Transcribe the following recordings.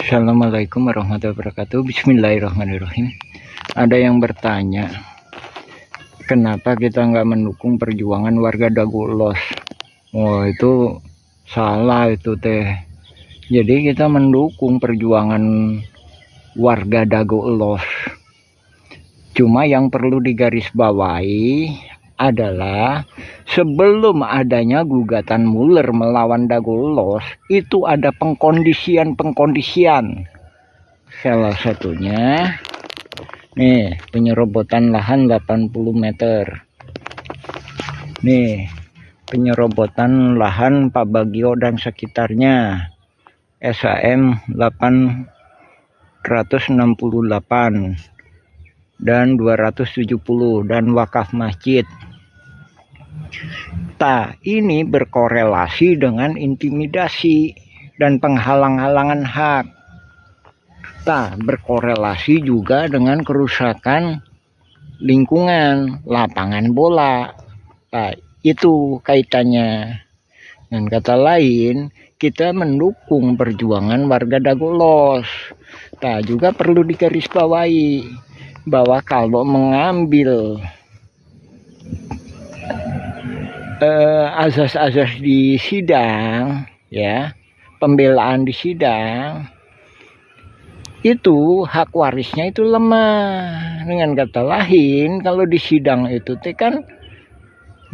Assalamualaikum warahmatullahi wabarakatuh. Bismillahirrahmanirrahim. Ada yang bertanya, kenapa kita nggak mendukung perjuangan warga Dago Ulos? Oh, itu salah itu teh. Jadi kita mendukung perjuangan warga Dago Ulos. Cuma yang perlu digarisbawahi adalah sebelum adanya gugatan Muller melawan Dago Ulos, itu ada pengkondisian. Salah satunya nih, penyerobotan lahan 80 meter. Nih, penyerobotan lahan Pak Bagio dan sekitarnya SAM 868 dan 270 dan wakaf masjid. Ini berkorelasi dengan intimidasi dan penghalang-halangan hak. Berkorelasi juga dengan kerusakan lingkungan, lapangan bola. Itu kaitannya. Dan kata lain, kita mendukung perjuangan warga Dago Ulos. Juga perlu digarisbawahi bahwa kalau mengambil azas-azas di sidang, ya, pembelaan di sidang, itu hak warisnya itu lemah. Dengan kata lain, kalau di sidang itu kan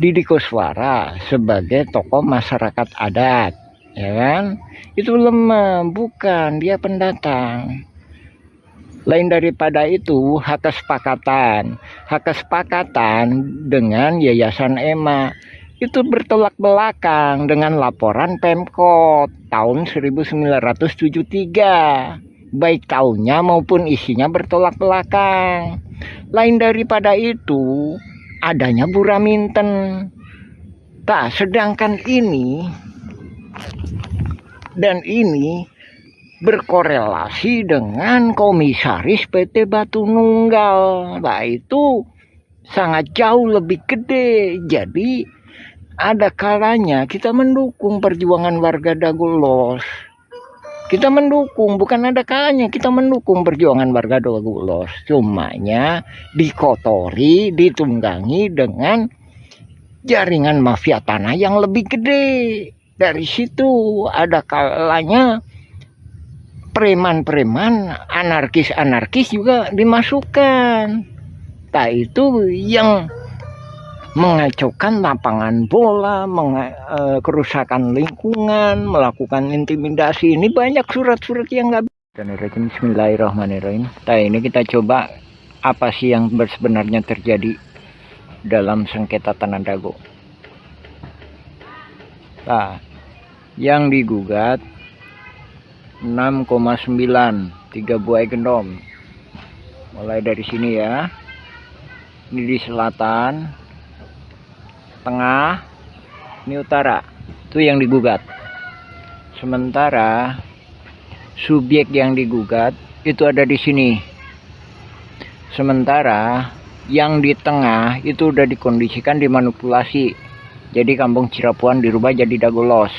Didi Koswara sebagai tokoh masyarakat adat, ya kan, itu lemah, bukan, dia pendatang. Lain daripada itu, hak kesepakatan dengan Yayasan EMA itu bertolak belakang dengan laporan Pemkot tahun 1973. Baik tahunnya maupun isinya bertolak belakang. Lain daripada itu, adanya Buraminten. Sedangkan ini dan ini berkorelasi dengan komisaris PT Batu Nunggal. Itu sangat jauh lebih gede. Jadi ada kalanya kita mendukung perjuangan warga Dago Ulos. Kita mendukung, bukan ada kalanya kita mendukung perjuangan warga Dago Ulos. Cumanya dikotori, ditunggangi dengan jaringan mafia tanah yang lebih gede. Dari situ ada kalanya preman-preman, anarkis juga dimasukkan. Itu yang mengacaukan lapangan bola, kerusakan lingkungan, melakukan intimidasi. Ini banyak surat-surat yang nggak. Bismillahirrahmanirrahim. Ini kita coba apa sih yang sebenarnya terjadi dalam sengketa tanah Dago. Yang digugat 6,9, 3 buah gendom. Mulai dari sini ya. Ini di selatan, tengah, ini utara. Itu yang digugat. Sementara subjek yang digugat itu ada di sini. Sementara yang di tengah itu udah dikondisikan, dimanipulasi. Jadi kampung Cirapuan dirubah jadi Dago Ulos.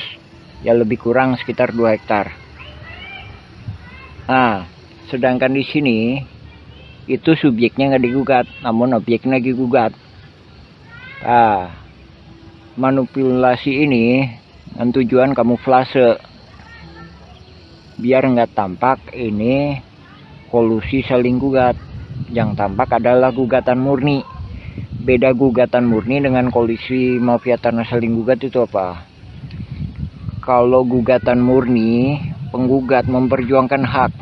Ya lebih kurang sekitar 2 hektar. Sedangkan di sini itu subjeknya nggak digugat, namun objeknya digugat. Manipulasi ini dengan tujuan kamuflase biar nggak tampak ini kolusi saling gugat. Yang tampak adalah gugatan murni. Beda gugatan murni dengan kolusi mafia tanah saling gugat itu apa? Kalau gugatan murni, penggugat memperjuangkan hak,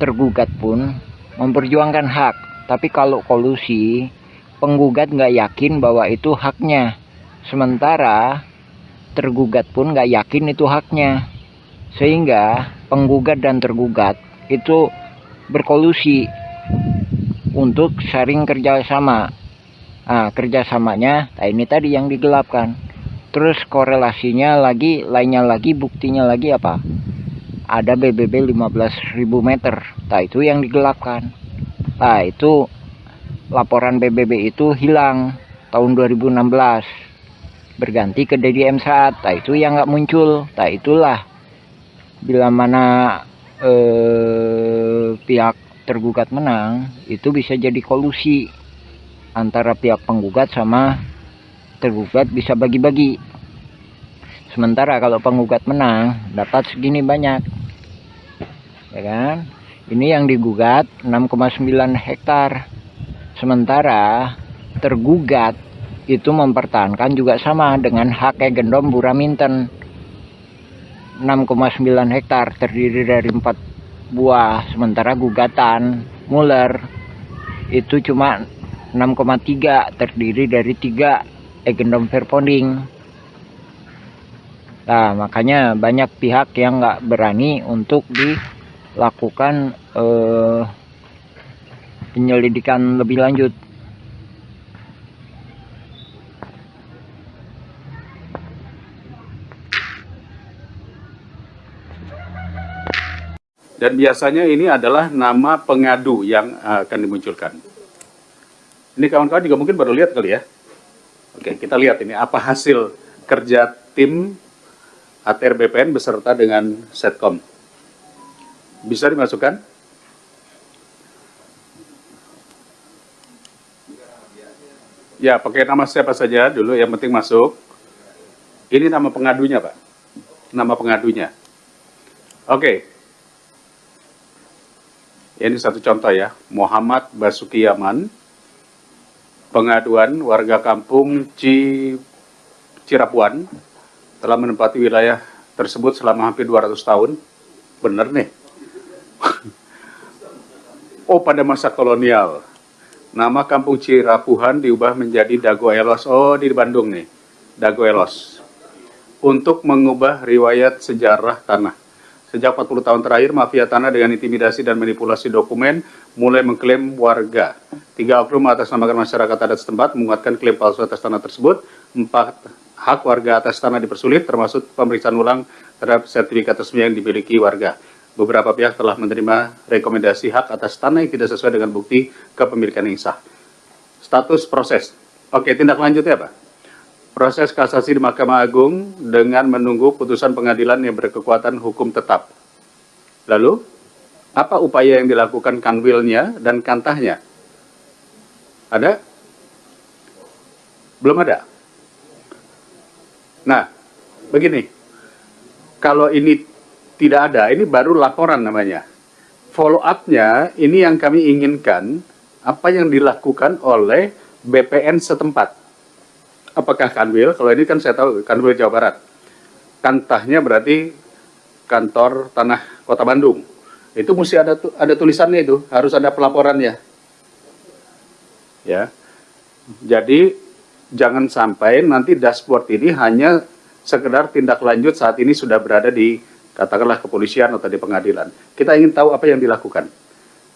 tergugat pun memperjuangkan hak. Tapi kalau kolusi, penggugat nggak yakin bahwa itu haknya, sementara tergugat pun nggak yakin itu haknya, sehingga penggugat dan tergugat itu berkolusi untuk saling kerjasama. Kerjasamanya ini tadi yang digelapkan. Terus korelasinya lagi, lainnya lagi, buktinya lagi apa? Ada BBB 15.000 meter. Itu yang digelapkan. Itu laporan BBB itu hilang tahun 2016. Berganti ke DDM saat. Itu yang nggak muncul. Itulah bila mana pihak tergugat menang, itu bisa jadi kolusi antara pihak penggugat sama tergugat, bisa bagi-bagi. Sementara kalau penggugat menang dapat segini banyak, ya kan? Ini yang digugat 6,9 hektar. Sementara tergugat itu mempertahankan juga sama dengan hak Gendom Buraminten 6,9 hektar terdiri dari 4 buah. Sementara gugatan Muller itu cuma 6,3 terdiri dari 3 Gendom Verponding. Nah, makanya banyak pihak yang nggak berani untuk dilakukan penyelidikan lebih lanjut. Dan biasanya ini adalah nama pengadu yang akan dimunculkan. Ini kawan-kawan juga mungkin baru lihat kali ya. Oke, kita lihat ini apa hasil kerja tim ATR BPN beserta dengan Setkom. Bisa dimasukkan? Ya, pakai nama siapa saja dulu, yang penting masuk. Ini nama pengadunya, Pak. Nama pengadunya. Oke. Ini satu contoh ya, Muhammad Basuki Yaman, pengaduan warga kampung Cirapuan, telah menempati wilayah tersebut selama hampir 200 tahun. Bener nih. Oh, pada masa kolonial. Nama kampung Cirapuhan diubah menjadi Dago Elos. Oh, di Bandung nih. Dago Elos. Untuk mengubah riwayat sejarah tanah. Sejak 40 tahun terakhir, mafia tanah dengan intimidasi dan manipulasi dokumen mulai mengklaim warga. 3 oknum atas nama masyarakat adat setempat menguatkan klaim palsu atas tanah tersebut. 4 hak warga atas tanah dipersulit, termasuk pemeriksaan ulang terhadap sertifikat resmi yang dimiliki warga. Beberapa pihak telah menerima rekomendasi hak atas tanah yang tidak sesuai dengan bukti kepemilikan yang sah. Status proses. Oke, tindak lanjutnya apa? Proses kasasi di Mahkamah Agung dengan menunggu putusan pengadilan yang berkekuatan hukum tetap. Lalu, apa upaya yang dilakukan kanwilnya dan kantahnya? Ada? Belum ada. Nah, begini, kalau ini tidak ada, ini baru laporan namanya. Follow up-nya, ini yang kami inginkan, apa yang dilakukan oleh BPN setempat. Apakah kanwil? Kalau ini kan saya tahu, kanwil Jawa Barat. Kantahnya berarti kantor tanah Kota Bandung. Itu mesti ada tulisannya itu, harus ada pelaporannya. Ya, jadi jangan sampai nanti dashboard ini hanya sekedar tindak lanjut saat ini sudah berada di, katakanlah, kepolisian atau di pengadilan. Kita ingin tahu apa yang dilakukan.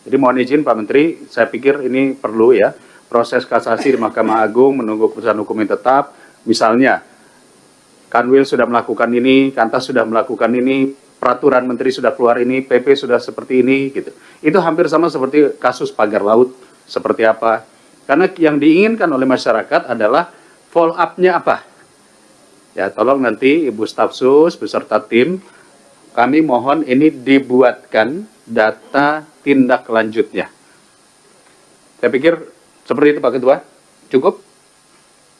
Jadi mohon izin Pak Menteri, saya pikir ini perlu ya, proses kasasi di Mahkamah Agung menunggu keputusan hukum yang tetap. Misalnya, Kanwil sudah melakukan ini, Kantas sudah melakukan ini, peraturan Menteri sudah keluar ini, PP sudah seperti ini, gitu. Itu hampir sama seperti kasus pagar laut, seperti apa. Karena yang diinginkan oleh masyarakat adalah follow up-nya apa. Ya, tolong nanti Ibu Staf Sus beserta tim, kami mohon ini dibuatkan data tindak lanjutnya. Saya pikir seperti itu Pak Ketua. Cukup?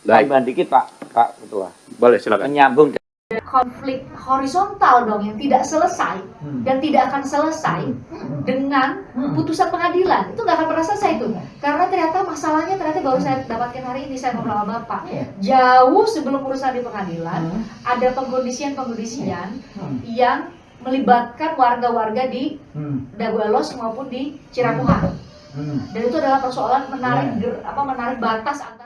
Baik. Tambahan dikit Pak Ketua. Boleh, silakan. Menyambung. Konflik horizontal dong yang tidak selesai dan tidak akan selesai dengan putusan pengadilan. Itu nggak akan pernah selesai itu, karena ternyata masalahnya baru saya dapatkan hari ini, saya ngobrol sama Bapak. Jauh sebelum urusan di pengadilan ada pengkondisian yang melibatkan warga-warga di Dago Elos maupun di Cirapuhan, dan itu adalah persoalan menarik batas antara